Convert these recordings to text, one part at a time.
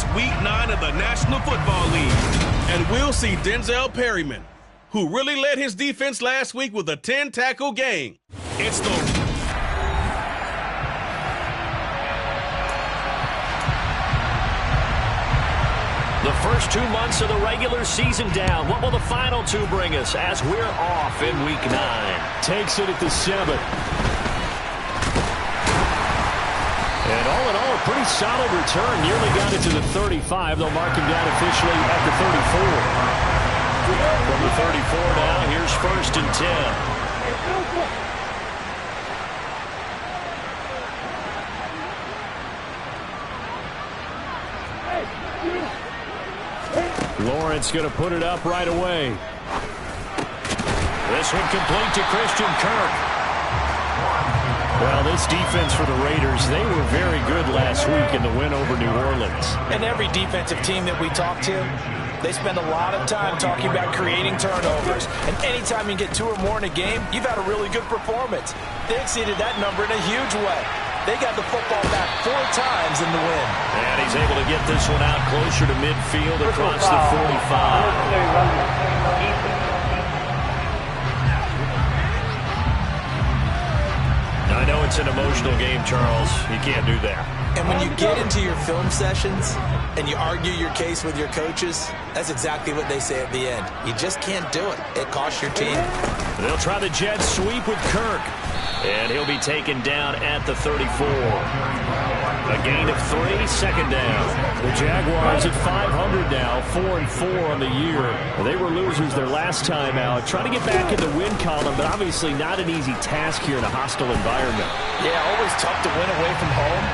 It's Week 9 of the National Football League. And we'll see Denzel Perryman, who really led his defense last week with a 10-tackle game. It's the first 2 months of the regular season down. What will the final 2 bring us as we're off in Week 9? Takes it at the 7. And all in all, a pretty solid return. Nearly got it to the 35. They'll mark him down officially at the 34. From the 34 now, here's 1st and 10. Lawrence going to put it up right away. This one complete to Christian Kirk. Well, this defense for the Raiders, they were very good last week in the win over New Orleans. And every defensive team that we talk to, they spend a lot of time talking about creating turnovers. And anytime you get 2 or more in a game, you've had a really good performance. They exceeded that number in a huge way. They got the football back 4 times in the win. And he's able to get this one out closer to midfield across the 45. I know it's an emotional game, Charles. You can't do that. And when you get into your film sessions and you argue your case with your coaches, that's exactly what they say at the end. You just can't do it. It costs your team. They'll try the jet sweep with Kirk. And he'll be taken down at the 34. A gain of 3, 2nd down. The Jaguars at 500 now, 4-4 on the year. They were losers their last time out. Trying to get back in the win column, but obviously not an easy task here in a hostile environment. Yeah, always tough to win away from home.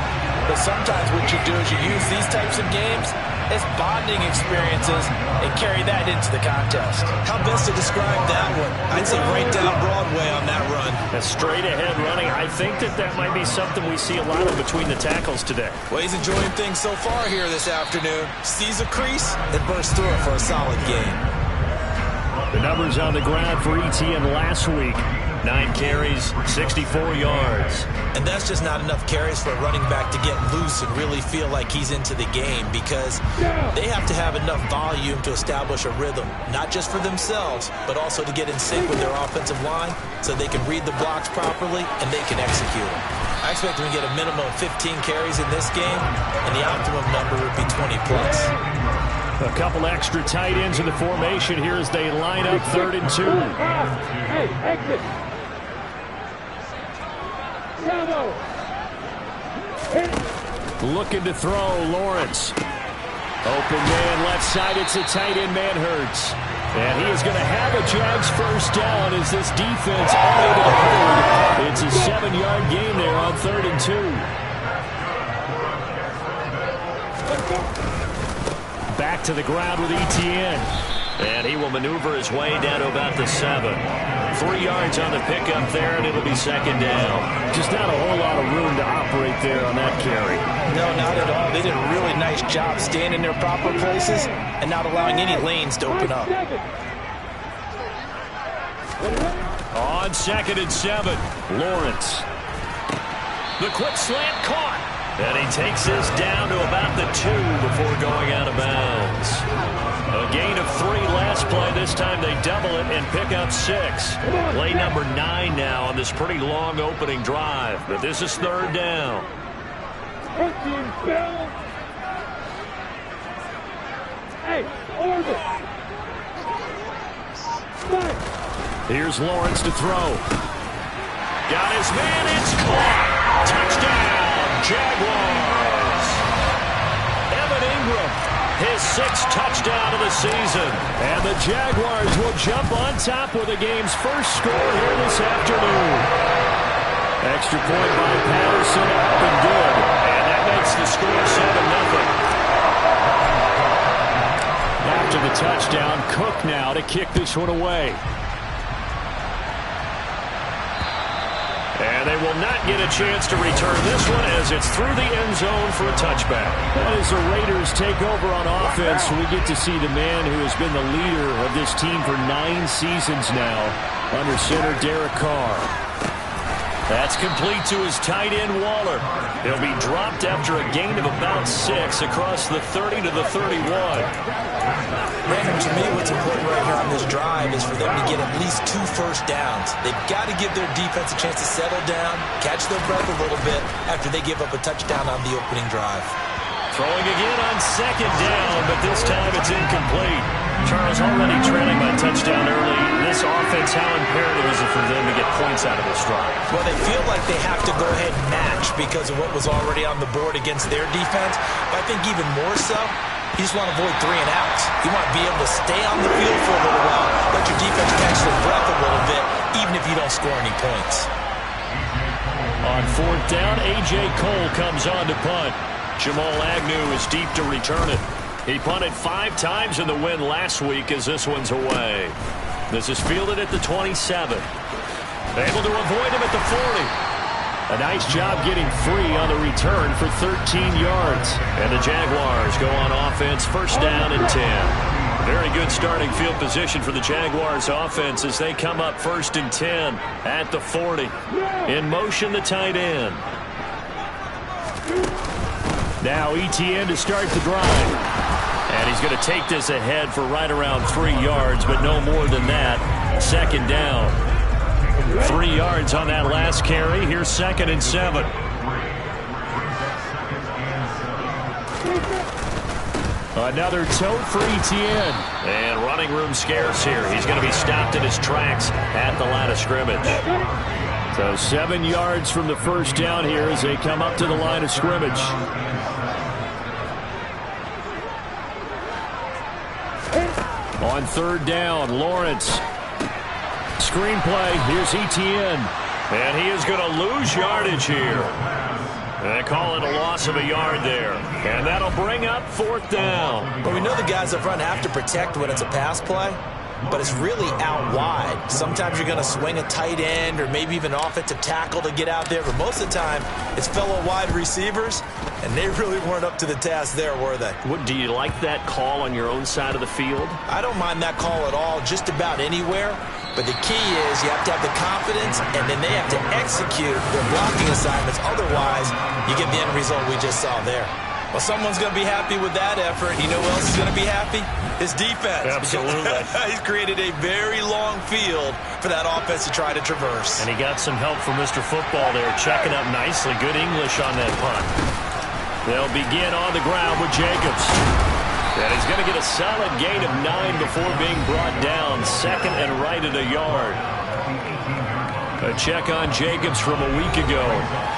But sometimes what you do is you use these types of games as bonding experiences and carry that into the contest. How best to describe that one? I'd say right down Broadway on that run. A straight-ahead running. I think that might be something we see a lot of between the tackles today. Well, he's enjoying things so far here this afternoon. Sees a crease and bursts through it for a solid game. The numbers on the ground for Etienne last week. 9 carries, 64 yards. And that's just not enough carries for a running back to get loose and really feel like he's into the game, because they have to have enough volume to establish a rhythm, not just for themselves, but also to get in sync with their offensive line so they can read the blocks properly and they can execute them. I expect them to get a minimum of 15 carries in this game, and the optimum number would be 20 plus. A couple extra tight ends in the formation here as they line up 3rd and 2. Hey, exit. Looking to throw, Lawrence. Open man, left side, it's a tight end, Manhertz. And he is going to have a Jags 1st down as this defense unable to hold. It's a 7-yard gain there on 3rd and 2. Back to the ground with Etienne. And he will maneuver his way down to about the 7. 3 yards on the pickup there, and it'll be 2nd down. Just not a whole lot of room to operate there on that carry. No, not at all. They did a really nice job staying in their proper places and not allowing any lanes to open up. On 2nd and 7, Lawrence. The quick slant caught. And he takes this down to about the 2 before going out of bounds. A gain of 3 last play. This time they double it and pick up 6. Play number 9 now on this pretty long opening drive. But this is 3rd down. Hey, orbit. Here's Lawrence to throw. Got his man. It's caught. Touchdown. Jaguars. Evan Ingram, his 6th touchdown of the season. And the Jaguars will jump on top with the game's first score here this afternoon. Extra point by Patterson, up and good. And that makes the score 7-0. After the touchdown, Cook now to kick this one away. And they will not get a chance to return this one as it's through the end zone for a touchback. And as the Raiders take over on offense, we get to see the man who has been the leader of this team for 9 seasons now, under center Derek Carr. That's complete to his tight end, Waller. He'll be dropped after a gain of about 6 across the 30 to the 31. Brandon, to me, what's important right here on this drive is for them to get at least 2 first downs. They've got to give their defense a chance to settle down, catch their breath a little bit after they give up a touchdown on the opening drive. Throwing again on 2nd down, but this time it's incomplete. Charles, already trailing by touchdown early. This offense, how imperative is it for them to get points out of this drive? Well, they feel like they have to go ahead and match because of what was already on the board against their defense. But I think even more so, you just want to avoid 3 and outs. You want to be able to stay on the field for a little while, let your defense catch their breath a little bit, even if you don't score any points. On 4th down, A.J. Cole comes on to punt. Jamal Agnew is deep to return it. He punted 5 times in the win last week as this one's away. This is fielded at the 27. Able to avoid him at the 40. A nice job getting free on the return for 13 yards. And the Jaguars go on offense, 1st down and 10. Very good starting field position for the Jaguars offense as they come up 1st and 10 at the 40. In motion, the tight end. Now Etienne to start the drive. And he's going to take this ahead for right around 3 yards, but no more than that. 2nd down. 3 yards on that last carry. Here's 2nd and 7. Another tote for Etienne. And running room scarce here. He's going to be stopped in his tracks at the line of scrimmage. So 7 yards from the 1st down here as they come up to the line of scrimmage. On 3rd down, Lawrence. Screenplay, here's Etienne. And he is going to lose yardage here. They call it a loss of a yard there. And that'll bring up 4th down. Well, we know the guys up front have to protect when it's a pass play, but it's really out wide. Sometimes you're going to swing a tight end or maybe even an offensive tackle to get out there, but most of the time it's fellow wide receivers, and they really weren't up to the task there, were they? What, do you like that call on your own side of the field? I don't mind that call at all, just about anywhere. But the key is you have to have the confidence, and then they have to execute their blocking assignments. Otherwise, you get the end result we just saw there. Well, someone's going to be happy with that effort. You know who else is going to be happy? His defense. Absolutely. He's created a very long field for that offense to try to traverse. And he got some help from Mr. Football there, checking up nicely. Good English on that punt. They'll begin on the ground with Jacobs. And he's going to get a solid gain of 9 before being brought down. 2nd and right at a yard. A check on Jacobs from a week ago.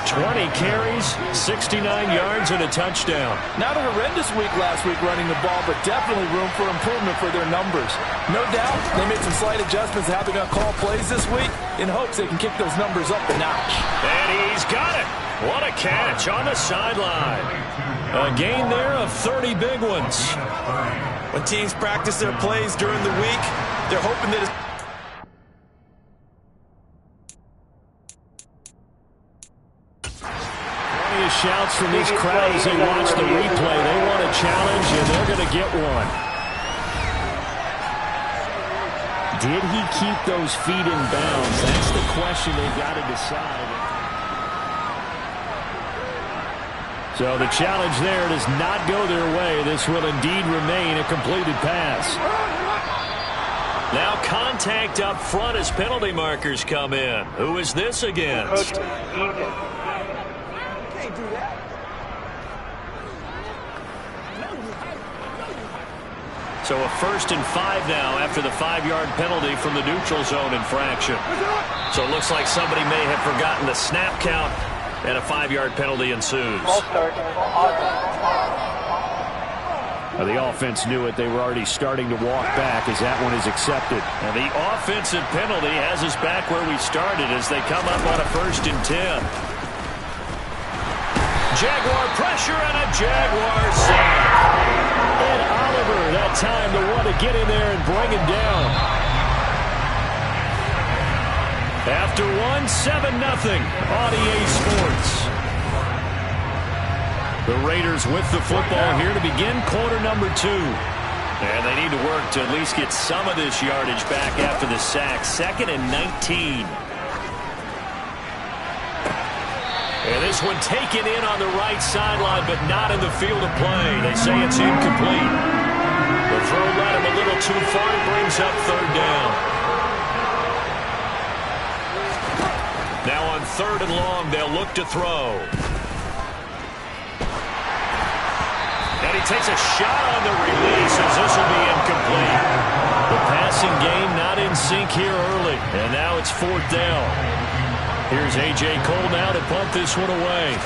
20 carries, 69 yards, and a touchdown. Not a horrendous week last week running the ball, but definitely room for improvement for their numbers. No doubt, they made some slight adjustments to how they're going to call plays this week in hopes they can kick those numbers up a notch. And he's got it. What a catch on the sideline. A gain there of 30 big ones. When teams practice their plays during the week, they're hoping that it's shouts from this crowd as they watch the replay. They want a challenge, and they're going to get one. Did he keep those feet in bounds? That's the question they've got to decide. So the challenge there does not go their way. This will indeed remain a completed pass. Now contact up front as penalty markers come in. Who is this against? So a 1st and 5 now after the 5-yard penalty from the neutral zone infraction. So it looks like somebody may have forgotten the snap count, and a 5-yard penalty ensues. The offense knew it. They were already starting to walk back as that one is accepted. And the offensive penalty has us back where we started as they come up on a 1st and 10. Jaguar pressure and a Jaguar sack. And Oliver, that time to want to get in there and bring him down. After 7-0 on EA Sports. The Raiders with the football here to begin quarter number 2. And they need to work to at least get some of this yardage back after the sack. 2nd and 19. And this one taken in on the right sideline, but not in the field of play. They say it's incomplete. The throw led him a little too far. Brings up third down. Now on third and long, they'll look to throw. And he takes a shot on the release as this will be incomplete. The passing game not in sync here early. And now it's fourth down. Here's A.J. Cole now to punt this one away.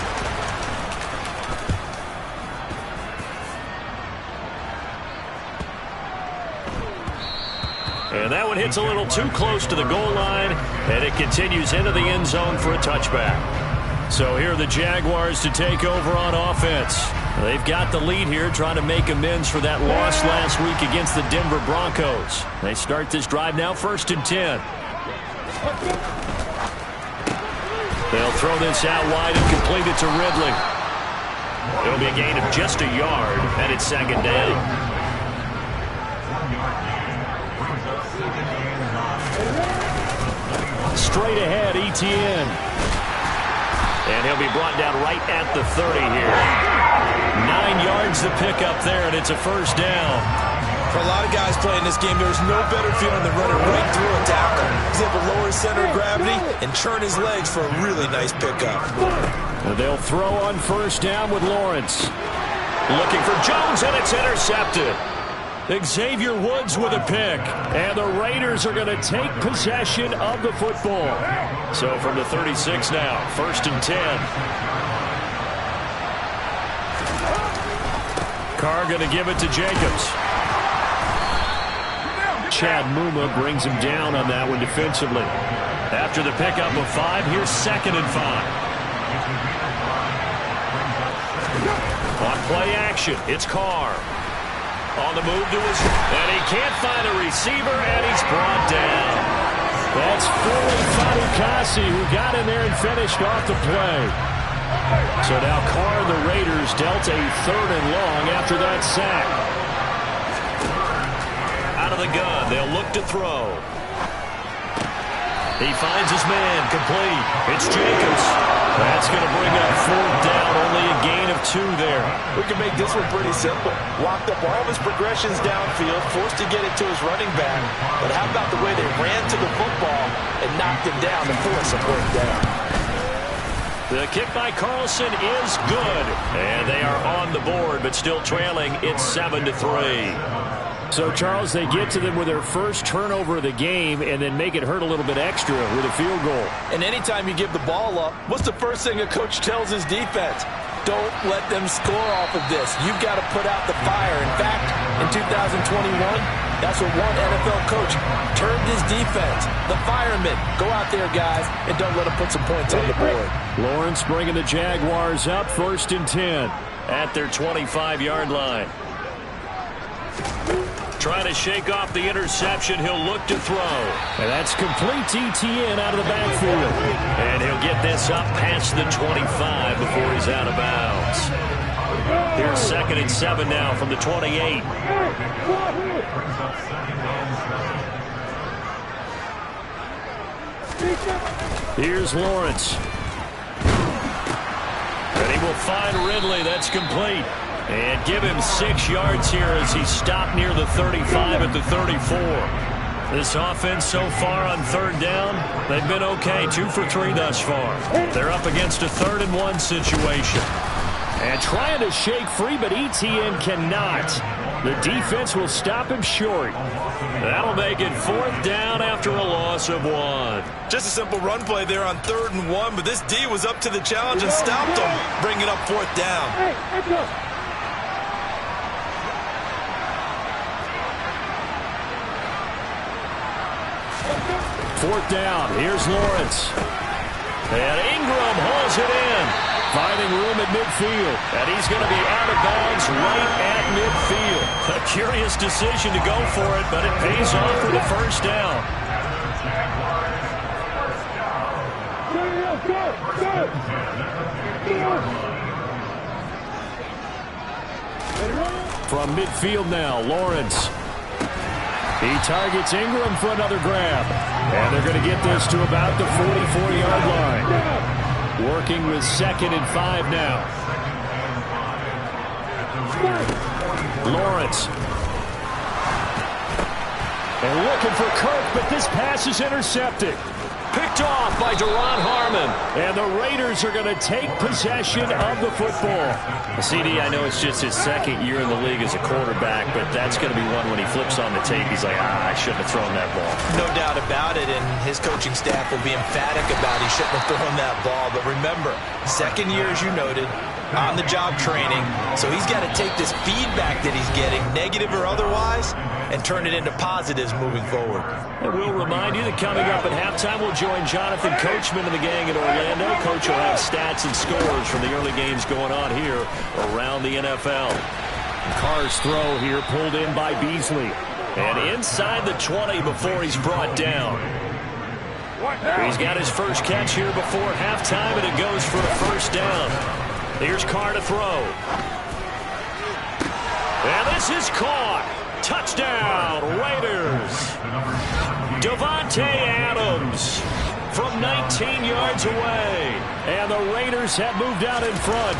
And that one hits a little too close to the goal line, and it continues into the end zone for a touchback. So here are the Jaguars to take over on offense. They've got the lead here, trying to make amends for that loss last week against the Denver Broncos. They start this drive now, 1st and 10. They'll throw this out wide and complete it to Ridley. It'll be a gain of just a yard, and it's 2nd down. Straight ahead, Etienne. And he'll be brought down right at the 30 here. 9 yards to pick up there, and it's a 1st down. For a lot of guys playing this game, there's no better feeling than running right through a tackle. He's able to lower his center of gravity and churn his legs for a really nice pickup. And they'll throw on 1st down with Lawrence. Looking for Jones, and it's intercepted. Xavier Woods with a pick. And the Raiders are going to take possession of the football. So from the 36 now, 1st and 10. Carr going to give it to Jacobs. Chad Muma brings him down on that one defensively. After the pickup of 5, here's 2nd and 5. On play action, it's Carr. On the move to his, and he can't find a receiver, and he's brought down. That's Foley Fatukasi who got in there and finished off the play. So now Carr and the Raiders dealt a 3rd and long after that sack. Out of the gun, they'll look to throw. He finds his man, complete. It's Jacobs. That's going to bring up 4th down, only a gain of 2 there. We can make this one pretty simple. Locked up all of his progressions downfield, forced to get it to his running back. But how about the way they ran to the football and knocked him down to force a 4th down? The kick by Carlson is good. And they are on the board, but still trailing. It's 7-3. So, Charles, they get to them with their first turnover of the game and then make it hurt a little bit extra with a field goal. And anytime you give the ball up, what's the first thing a coach tells his defense? Don't let them score off of this. You've got to put out the fire. In fact, in 2021, that's what one NFL coach termed his defense. The firemen. Go out there, guys, and don't let them put some points on the board. Lawrence bringing the Jaguars up, 1st and 10 at their 25-yard line. Trying to shake off the interception. He'll look to throw. And that's complete to Etienne out of the backfield. And he'll get this up past the 25 before he's out of bounds. Here's 2nd and 7 now from the 28. Here's Lawrence. And he will find Ridley. That's complete. And give him 6 yards here as he stopped near the 35 at the 34. This offense so far on 3rd down, they've been okay. 2 for 3 thus far. They're up against a 3rd and 1 situation. And trying to shake free, but Etienne cannot. The defense will stop him short. That'll make it 4th down after a loss of 1. Just a simple run play there on 3rd and 1, but this D was up to the challenge and stopped him, bringing up 4th down. Fourth down. Here's Lawrence. And Ingram hauls it in. Finding room at midfield. And he's going to be out of bounds right at midfield. A curious decision to go for it, but it pays off for the 1st down. From midfield now, Lawrence. He targets Ingram for another grab. And they're going to get this to about the 44-yard line. Working with 2nd and 5 now. Lawrence. And looking for Kirk, but this pass is intercepted. Picked off by Duron Harmon. And the Raiders are going to take possession of the football. CD, I know it's just his 2nd year in the league as a quarterback, but that's going to be one when he flips on the tape. He's like, I shouldn't have thrown that ball. No doubt about it, and his coaching staff will be emphatic about he shouldn't have thrown that ball. But remember, 2nd year, as you noted, on-the-job training. So he's got to take this feedback that he's getting, negative or otherwise, and turn it into positives moving forward. And we'll remind you that coming up at halftime, we'll join Jonathan Coachman and the gang in Orlando. Coach will have stats and scores from the early games going on here around the NFL. Carr's throw here pulled in by Beasley. And inside the 20 before he's brought down. He's got his first catch here before halftime, and it goes for a first down. Here's Carr to throw. And this is caught. Touchdown, Raiders. Davante Adams from 19 yards away. And the Raiders have moved out in front.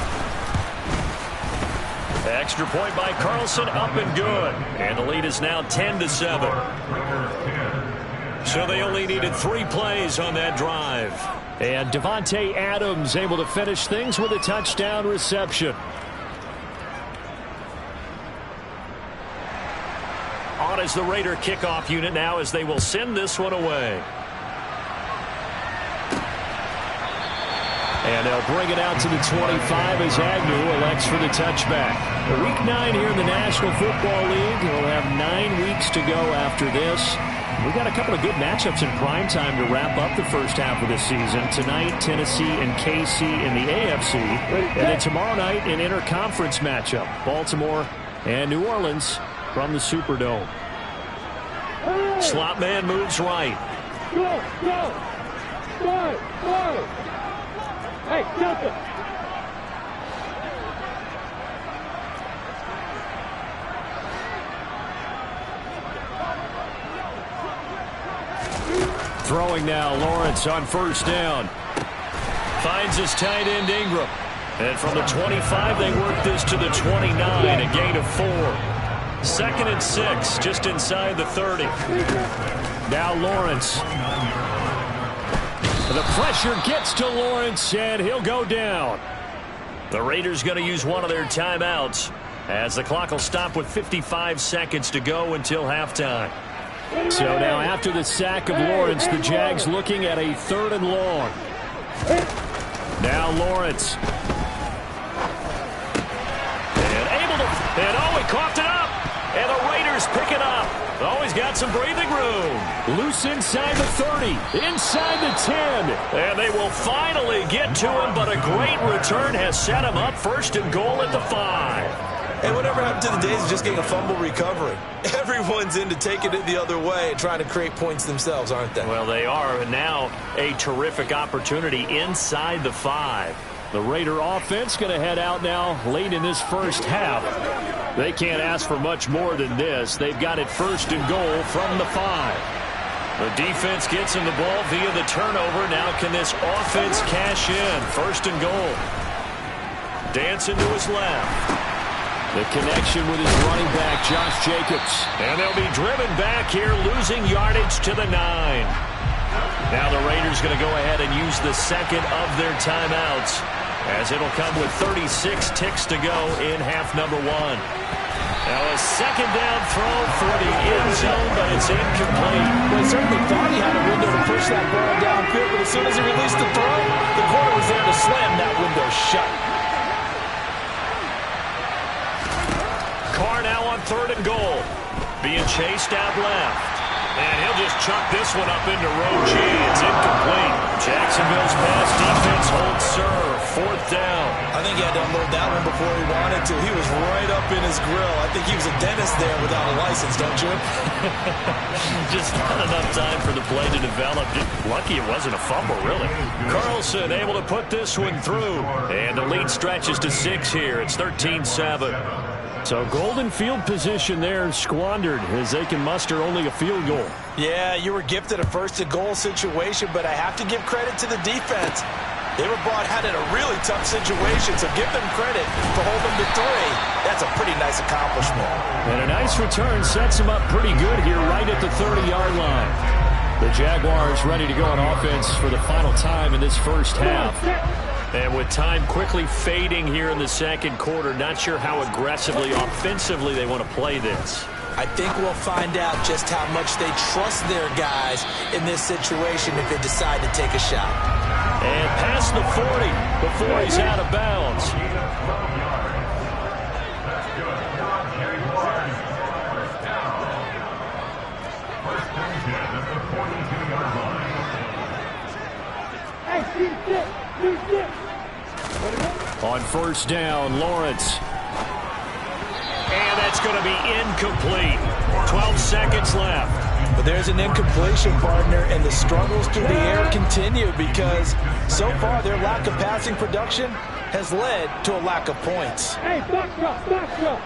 Extra point by Carlson, up and good. And the lead is now 10-7. So they only needed 3 plays on that drive. And Davante Adams able to finish things with a touchdown reception. On is the Raider kickoff unit now as they will send this one away. And they'll bring it out to the 25 as Agnew elects for the touchback. Week 9 here in the National Football League. We'll have 9 weeks to go after this. We've got a couple of good matchups in prime time to wrap up the first half of the season. Tonight, Tennessee and KC in the AFC. And then tomorrow night, an interconference matchup. Baltimore and New Orleans from the Superdome. Slot man moves right. Go! Hey, Delta! Throwing now, Lawrence on first down. Finds his tight end Ingram. And from the 25, they work this to the 29, a gain of 4. 2nd and 6, just inside the 30. Now Lawrence. The pressure gets to Lawrence, and he'll go down. The Raiders going to use one of their timeouts as the clock will stop with 55 seconds to go until halftime. So now after the sack of Lawrence, the Jags looking at a 3rd and long. Now Lawrence. And able to, and he coughed it up. And the Raiders pick it up. Oh, he's got some breathing room. Loose inside the 30, inside the 10. And they will finally get to him, but a great return has set him up 1st and goal at the 5. And whatever happened to the days of just getting a fumble recovery? Everyone's into taking it the other way and trying to create points themselves, aren't they? Well, they are. And now a terrific opportunity inside the 5. The Raider offense going to head out now late in this first half. They can't ask for much more than this. They've got it 1st and goal from the 5. The defense gets him the ball via the turnover. Now can this offense cash in? 1st and goal. Dancing to his left. The connection with his running back, Josh Jacobs. And they'll be driven back here, losing yardage to the 9. Now the Raiders going to go ahead and use the 2nd of their timeouts, as it'll come with 36 ticks to go in half number 1. Now a 2nd down throw for the end zone, but it's incomplete. Well, he certainly thought he had a window to push that ball downfield, but as soon as he released the throw, the corner was there to slam that window shut. Carr now on 3rd and goal. Being chased out left. And he'll just chuck this one up into row G. It's incomplete. Jacksonville's pass defense holds serve. 4th down. I think he had to unload that one before he wanted to. He was right up in his grill. I think he was a dentist there without a license, don't you? Just not enough time for the play to develop. Just lucky it wasn't a fumble, really. Carlson able to put this one through. And the lead stretches to 6 here. It's 13-7. So golden field position there squandered as they can muster only a field goal. Yeah, you were gifted a 1st and goal situation, but I have to give credit to the defense. They were brought out in a really tough situation, so give them credit for holding them to 3. That's a pretty nice accomplishment. And a nice return sets them up pretty good here right at the 30-yard line. The Jaguars ready to go on offense for the final time in this first half. And with time quickly fading here in the second quarter, not sure how aggressively, offensively they want to play this. I think we'll find out just how much they trust their guys in this situation if they decide to take a shot. And past the 40 before he's out of bounds. On first down, Lawrence. And that's going to be incomplete. 12 seconds left. But there's an incompletion, partner, and the struggles through the air continue because so far their lack of passing production has led to a lack of points. Hey, back up.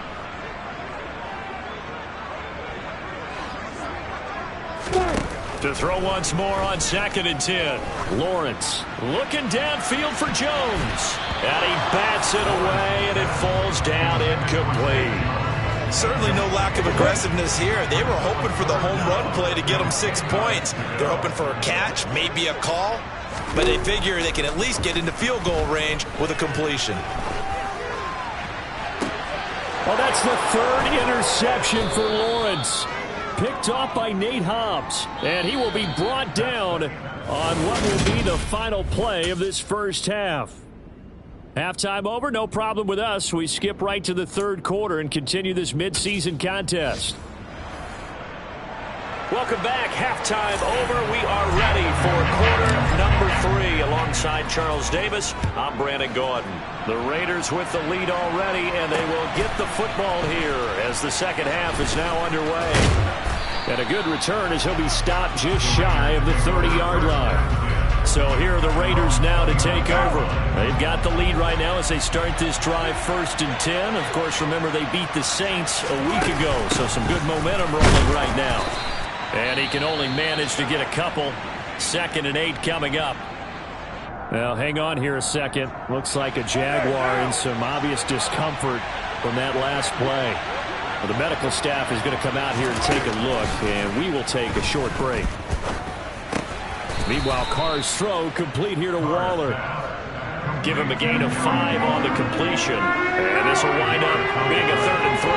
To throw once more on 2nd and 10. Lawrence looking downfield for Jones. And he bats it away, and it falls down incomplete. Certainly no lack of aggressiveness here. They were hoping for the home run play to get them 6 points. They're hoping for a catch, maybe a call, but they figure they can at least get into field goal range with a completion. Well, that's the 3rd interception for Lawrence. Picked off by Nate Hobbs, and he will be brought down on what will be the final play of this first half. Halftime over, no problem with us. We skip right to the 3rd quarter and continue this midseason contest. Welcome back. Halftime over. We are ready for quarter number 3. Alongside Charles Davis, I'm Brandon Gaudin. The Raiders with the lead already, and they will get the football here as the second half is now underway. And a good return as he'll be stopped just shy of the 30-yard line. So here are the Raiders now to take over. They've got the lead right now as they start this drive 1st and 10. Of course, remember they beat the Saints a week ago, so some good momentum rolling right now. And he can only manage to get a couple. 2nd and 8 coming up. Well, hang on here a second. Looks like a Jaguar in some obvious discomfort from that last play. Well, the medical staff is going to come out here and take a look, and we will take a short break. Meanwhile, Carr's throw complete here to Waller. Give him a gain of 5 on the completion. And this will wind up being a 3rd and 3.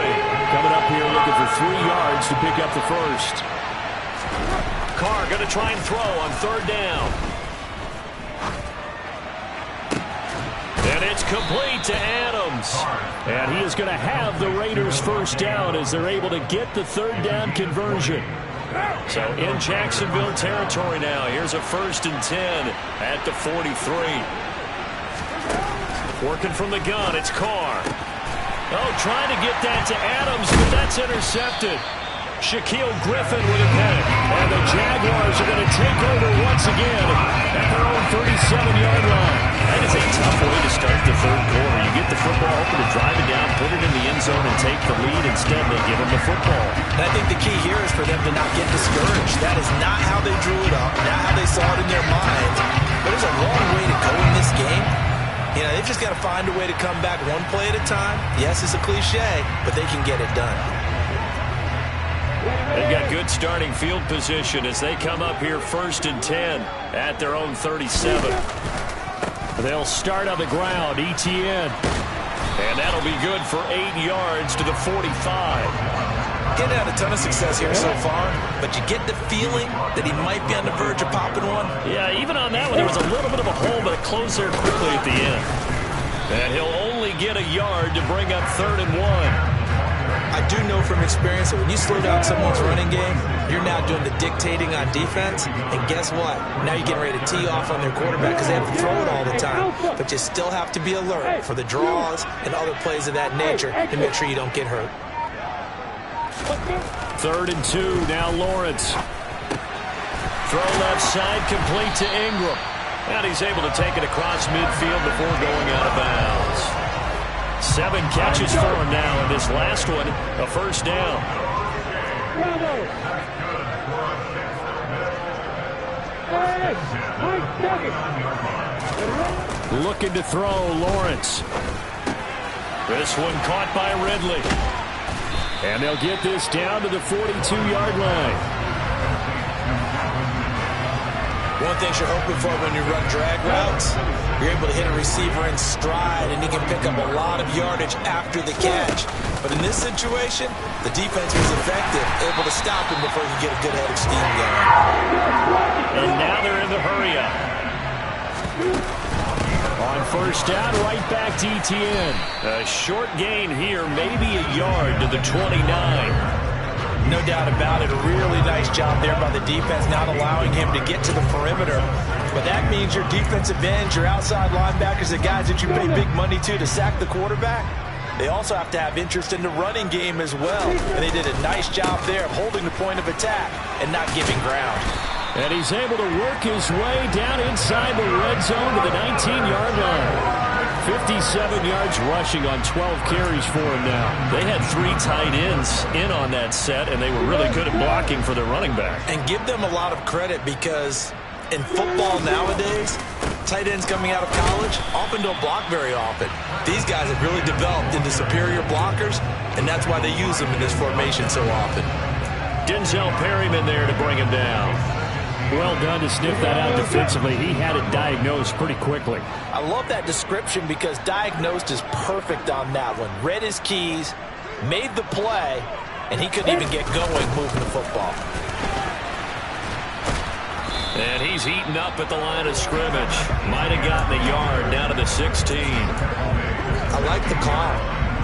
Coming up here looking for 3 yards to pick up the first. Carr going to try and throw on 3rd down. And it's complete to Adams. And he is going to have the Raiders first down as they're able to get the 3rd down conversion. So in Jacksonville territory now. Here's a 1st and 10 at the 43. Working from the gun, it's Carr. Oh, trying to get that to Adams, but that's intercepted. Shaquille Griffin with a pick. And the Jaguars are going to take over once again at their own 37-yard line. That is a tough way to start the 3rd quarter. You get the football, hoping to drive it down, put it in the end zone, and take the lead. Instead, they give them the football. And I think the key here is for them to not get discouraged. That is not how they drew it up, not how they saw it in their minds. But there's a long way to go in this game. You know, they've just got to find a way to come back one play at a time. Yes, it's a cliche, but they can get it done. They've got good starting field position as they come up here 1st and 10 at their own 37. They'll start on the ground, Etienne. And that'll be good for 8 yards to the 45. Getting had a ton of success here so far, but you get the feeling that he might be on the verge of popping one. Yeah, even on that one, there was a little bit of a hole, but it closed there quickly at the end. And he'll only get a yard to bring up 3rd and 1. I do know from experience that when you slow down someone's running game, you're now doing the dictating on defense. And guess what? Now you're getting ready to tee off on their quarterback because they have to throw it all the time. But you still have to be alert for the draws and other plays of that nature to make sure you don't get hurt. 3rd and 2, now Lawrence. Throw left side, complete to Ingram. And he's able to take it across midfield before going out of bounds. 7 catches for him now, and this last one, a 1st down. Looking to throw, Lawrence. This one caught by Ridley. And they'll get this down to the 42-yard line. One thing you're hoping for when you run drag routes, you're able to hit a receiver in stride, and he can pick up a lot of yardage after the catch. But in this situation, the defense was effective, able to stop him before he could get a good head of steam going. And now they're in the hurry-up. On first down, right back to Etienne. A short gain here, maybe a yard to the 29. No doubt about it. A really nice job there by the defense, not allowing him to get to the perimeter. But that means your defensive ends, your outside linebackers, the guys that you pay big money to sack the quarterback, they also have to have interest in the running game as well. And they did a nice job there of holding the point of attack and not giving ground. And he's able to work his way down inside the red zone to the 19-yard line. 57 yards rushing on 12 carries for him now. They had 3 tight ends in on that set, and they were really good at blocking for their running back. And give them a lot of credit, because in football nowadays, tight ends coming out of college often don't block very often. These guys have really developed into superior blockers, and that's why they use them in this formation so often. Denzel Perryman there to bring him down. Well done to sniff that out defensively. He had it diagnosed pretty quickly. I love that description, because diagnosed is perfect on that one. Read his keys, made the play, and he couldn't even get going moving the football. And he's eaten up at the line of scrimmage. Might have gotten a yard down to the 16. I like the call.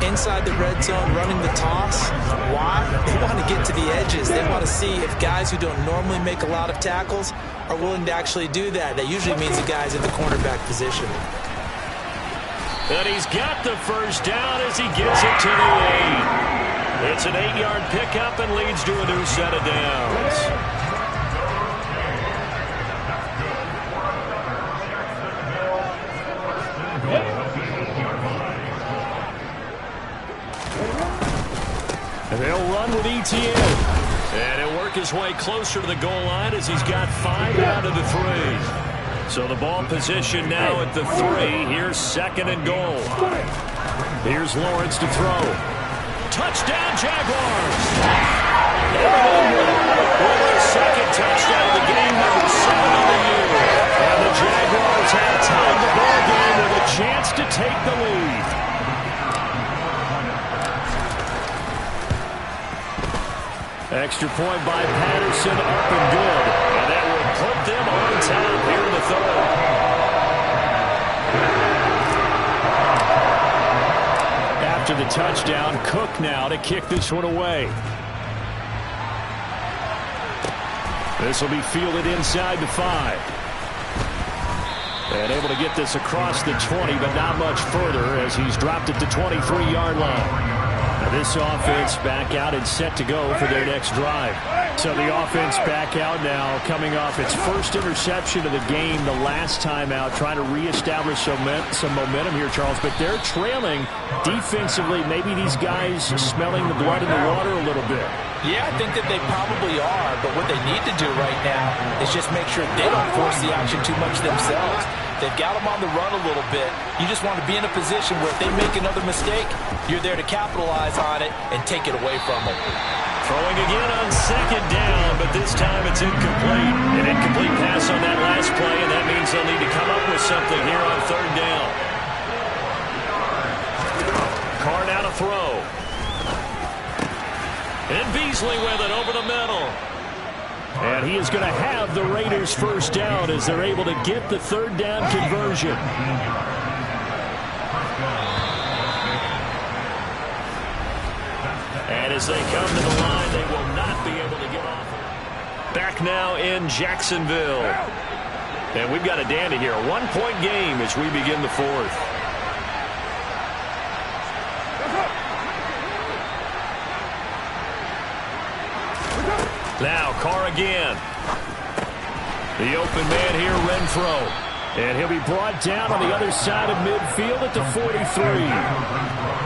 Inside the red zone, running the toss. Why? They want to get to the edges. They want to see if guys who don't normally make a lot of tackles are willing to actually do that. That usually means the guy's in the cornerback position. And he's got the first down as he gets it to the 8. It's an 8-yard pickup and leads to a new set of downs. They'll run with Etienne. And he'll work his way closer to the goal line as he's got 5 out of the 3. So the ball position now at the 3. Here's 2nd and goal. Here's Lawrence to throw. Touchdown, Jaguars! For their 2nd touchdown of the game, number 7 on the year. And the Jaguars have tied the ball game with a chance to take the lead. Extra point by Patterson, up and good. And that will put them on top here in the 3rd. After the touchdown, Cook now to kick this one away. This will be fielded inside the 5. And able to get this across the 20, but not much further as he's dropped at the 23-yard line. This offense back out and set to go for their next drive. So the offense back out now, coming off its first interception of the game the last time out, trying to reestablish some momentum here, Charles. But they're trailing defensively. Maybe these guys smelling the blood in the water a little bit. Yeah, I think that they probably are. But what they need to do right now is just make sure they don't force the action too much themselves. They've got them on the run a little bit. You just want to be in a position where if they make another mistake, you're there to capitalize on it and take it away from them. Throwing again on 2nd down, but this time it's incomplete. An incomplete pass on that last play, and that means they'll need to come up with something here on 3rd down. Carr now to throw. And Beasley with it over the middle. And he is going to have the Raiders first down as they're able to get the 3rd down conversion. And as they come to the line, they will not be able to get off. Back now in Jacksonville. And we've got a dandy here. A 1-point game as we begin the 4th. Now Carr again. The open man here, Renfro. And he'll be brought down on the other side of midfield at the 43.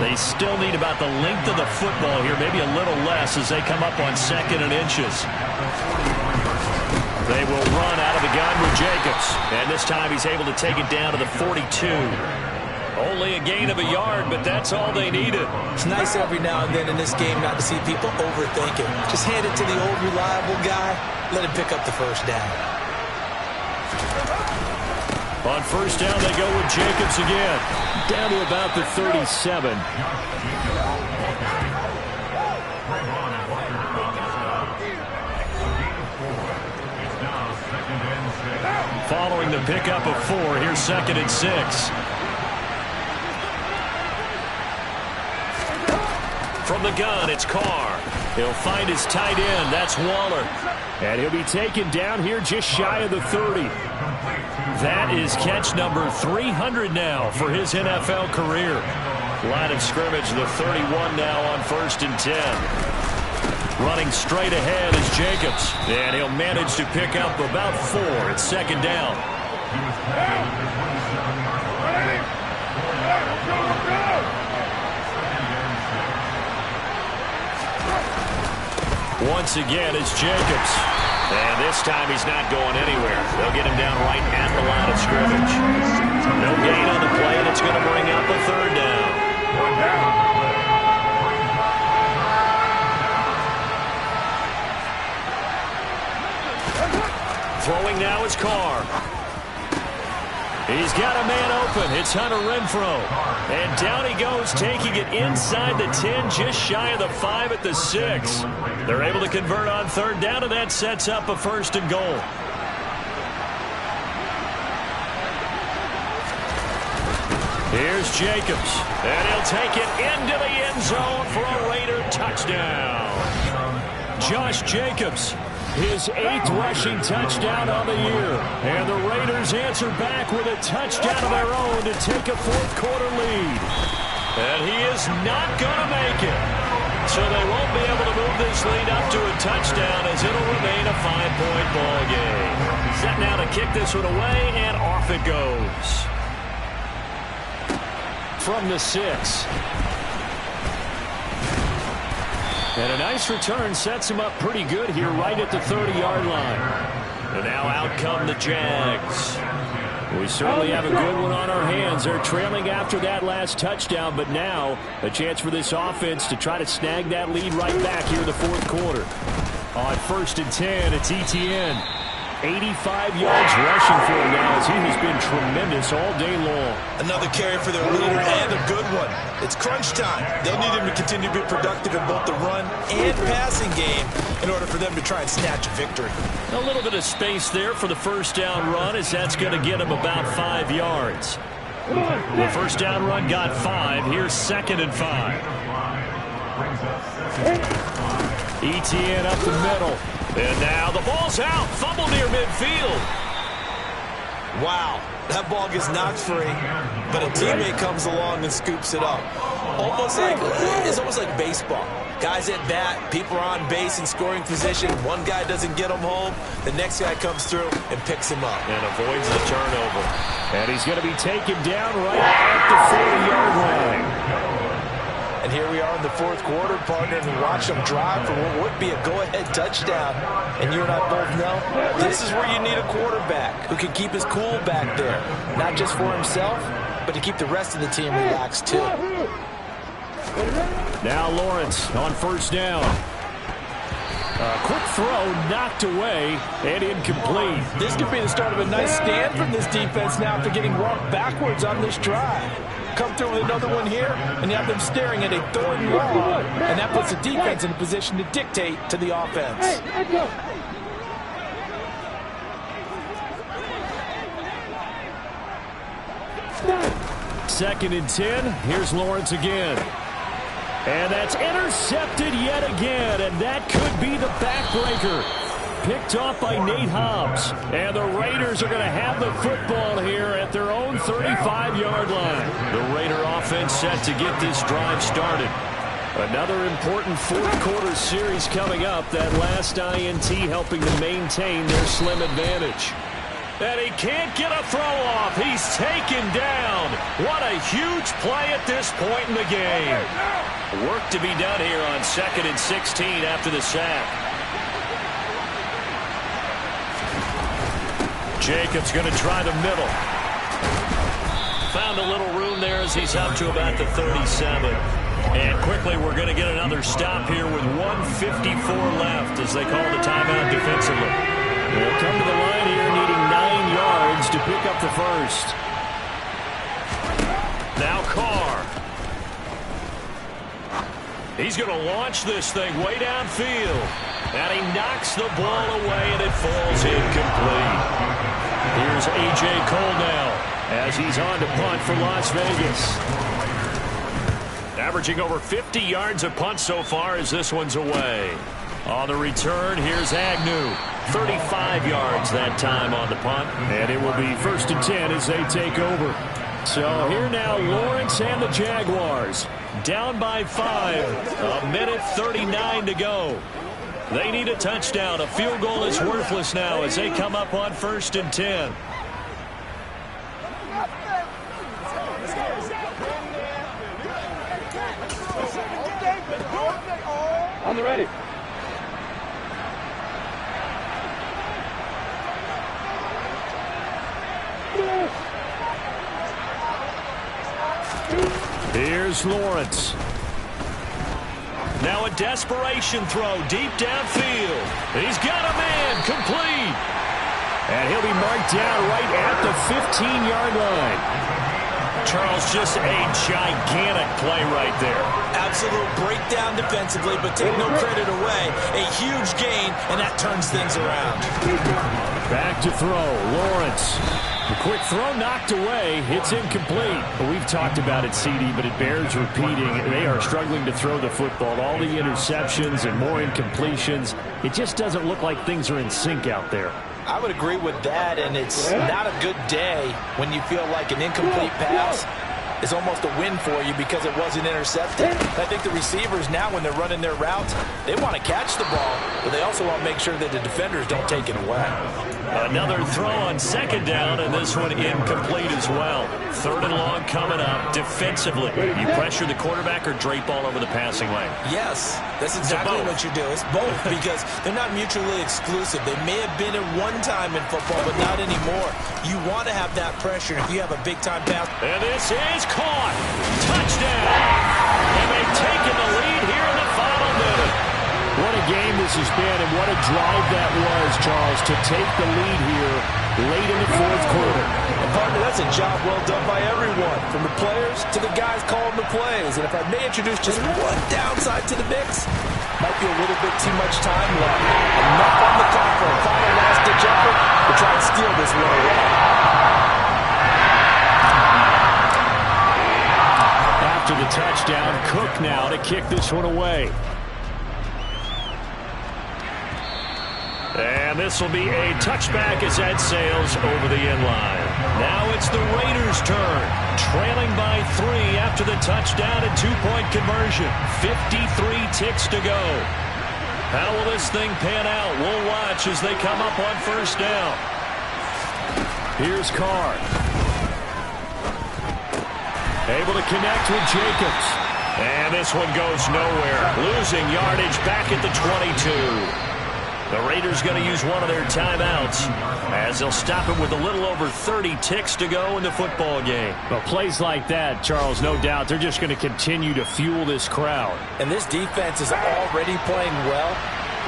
They still need about the length of the football here, maybe a little less as they come up on 2nd and inches. They will run out of the gun with Jacobs. And this time he's able to take it down to the 42. Only a gain of a yard, but that's all they needed. It's nice every now and then in this game not to see people overthink it. Just hand it to the old reliable guy. Let him pick up the first down. On first down, they go with Jacobs again. Down to about the 37. Following the pickup of 4, here's 2nd and 6. From the gun, it's Carr. He'll find his tight end. That's Waller. And he'll be taken down here just shy of the 30. That is catch number 300 now for his NFL career. Line of scrimmage, the 31 now on 1st and 10. Running straight ahead is Jacobs. And he'll manage to pick up about 4. It's 2nd down. Once again, it's Jacobs. And this time he's not going anywhere. They'll get him down right at the line of scrimmage. No gain on the play, and it's going to bring up a 3rd down. Throwing now is Carr. He's got a man open. It's Hunter Renfrow. And down he goes, taking it inside the 10, just shy of the 5 at the 6. They're able to convert on 3rd down, and that sets up a 1st and goal. Here's Jacobs. And he'll take it into the end zone for a Raider touchdown. Josh Jacobs. His 8th rushing touchdown on the year. And the Raiders answer back with a touchdown of their own to take a 4th quarter lead. And he is not going to make it. So they won't be able to move this lead up to a touchdown as it'll remain a 5-point ball game. Set now to kick this one away, and off it goes. From the 6. And a nice return sets him up pretty good here right at the 30-yard line. And now out come the Jags. We certainly have a good one on our hands. They're trailing after that last touchdown, but now a chance for this offense to try to snag that lead right back here in the 4th quarter. On 1st and 10, it's Etienne. 85 yards rushing for him now as he has been tremendous all day long. Another carry for their leader and a good one. It's crunch time. They'll need him to continue to be productive in both the run and passing game in order for them to try and snatch a victory. A little bit of space there for the first down run as that's going to get him about 5 yards. The first down run got 5. Here's 2nd and 5. Etienne up the middle. And now the ball's out. Fumble near midfield. Wow, that ball gets knocked free, but a teammate comes along and scoops it up. It's almost like baseball. Guys at bat, people are on base in scoring position. One guy doesn't get him home. The next guy comes through and picks him up. And avoids the turnover. And he's going to be taken down right at the 40-yard line. And here we are in the 4th quarter, partner, and watch them drive for what would be a go-ahead touchdown. And you and I both know this is where you need a quarterback who can keep his cool back there. Not just for himself, but to keep the rest of the team relaxed, too. Now Lawrence on first down. A quick throw knocked away and incomplete. This could be the start of a nice stand from this defense now after getting walked backwards on this drive. Come through with another one here, and you have them staring at a 3rd and long, and that puts the defense in a position to dictate to the offense. 2nd and 10. Here's Lawrence again. And that's intercepted yet again, and that could be the backbreaker. Picked off by Nate Hobbs. And the Raiders are going to have the football here at their own 35-yard line. The Raider offense set to get this drive started. Another important 4th quarter series coming up. That last INT helping to maintain their slim advantage. And he can't get a throw off. He's taken down. What a huge play at this point in the game. Work to be done here on 2nd and 16 after the sack. Jacobs going to try the middle. Found a little room there as he's up to about the 37. And quickly we're going to get another stop here with 1:54 left as they call the timeout defensively. They'll come to the line here needing 9 yards to pick up the first. Now Carr. He's going to launch this thing way downfield. And he knocks the ball away, and it falls incomplete. Here's A.J. Cole now as he's on to punt for Las Vegas. Averaging over 50 yards a punt so far as this one's away. On the return, here's Agnew. 35 yards that time on the punt. And it will be 1st and 10 as they take over. So here now, Lawrence and the Jaguars. Down by 5. 1:39 to go. They need a touchdown. A field goal is worthless now as they come up on 1st and 10. On the ready. Here's Lawrence. Now a desperation throw deep downfield. He's got a man complete. And he'll be marked down right at the 15-yard line. Charles, just a gigantic play right there. Absolute breakdown defensively, but take no credit away. A huge gain, and that turns things around. Back to throw. Lawrence. The quick throw knocked away. It's incomplete. We've talked about it, CD, but it bears repeating. They are struggling to throw the football. All the interceptions and more incompletions. It just doesn't look like things are in sync out there. I would agree with that, and it's not a good day when you feel like an incomplete pass is almost a win for you because it wasn't intercepted. I think the receivers now, when they're running their routes, they want to catch the ball, but they also want to make sure that the defenders don't take it away. Another throw on 2nd down, and this one incomplete as well. 3rd and long coming up defensively. You pressure the quarterback or drape all over the passing lane? Yes, that's exactly what you do. It's both because they're not mutually exclusive. They may have been at one time in football, but not anymore. You want to have that pressure if you have a big-time pass. And this is caught. Touchdown. And they've taken the lead here in the final minute. What a game this has been, and what a drive that was, Charles, to take the lead here late in the 4th quarter. And partner, that's a job well done by everyone, from the players to the guys calling the plays. And if I may introduce just one downside to the mix, might be a little bit too much time left. Enough on the clock for a final last-ditch effort to try and steal this one away. After the touchdown, Cook now to kick this one away. And this will be a touchback as that sails over the end line. Now it's the Raiders' turn. Trailing by 3 after the touchdown and 2-point conversion. 53 ticks to go. How will this thing pan out? We'll watch as they come up on 1st down. Here's Carr. Able to connect with Jacobs. And this one goes nowhere. Losing yardage back at the 22. The Raiders going to use one of their timeouts as they'll stop it with a little over 30 ticks to go in the football game. Well, plays like that, Charles, no doubt, they're just going to continue to fuel this crowd. And this defense is already playing well,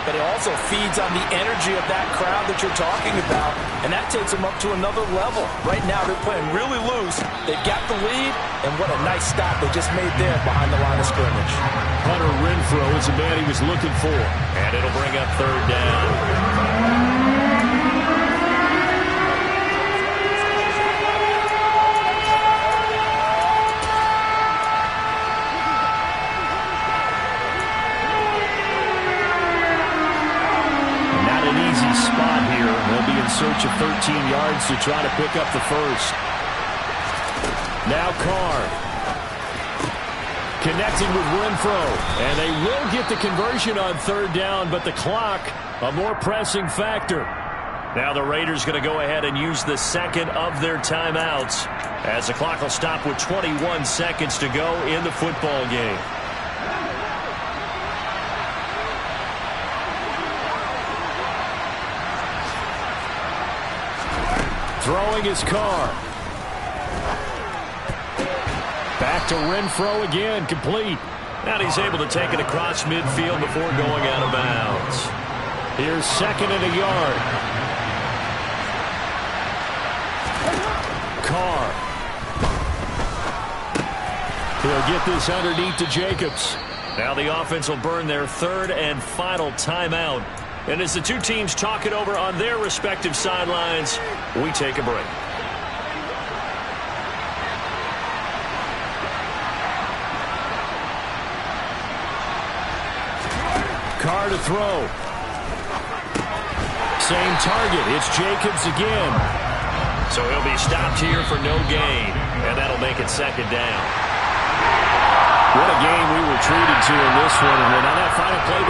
but it also feeds on the energy of that crowd that you're talking about, and that takes them up to another level. Right now, they're playing really loose. They've got the lead, and what a nice stop they just made there behind the line of scrimmage. Hunter Renfrow is the man he was looking for. And it'll bring up 3rd down. Spot here. They'll be in search of 13 yards to try to pick up the first. Now Carr. Connecting with Renfrow. And they will get the conversion on 3rd down, but the clock, a more pressing factor. Now the Raiders going to go ahead and use the 2nd of their timeouts as the clock will stop with 21 seconds to go in the football game. Throwing his Carr. Back to Renfro again, complete. And he's able to take it across midfield before going out of bounds. Here's 2nd and a yard. Carr. He'll get this underneath to Jacobs. Now the offense will burn their 3rd and final timeout. And as the two teams talk it over on their respective sidelines, we take a break. Carr to throw. Same target. It's Jacobs again. So he'll be stopped here for no gain. And that'll make it 2nd down. What a game we were treated to in this one. And on that final play,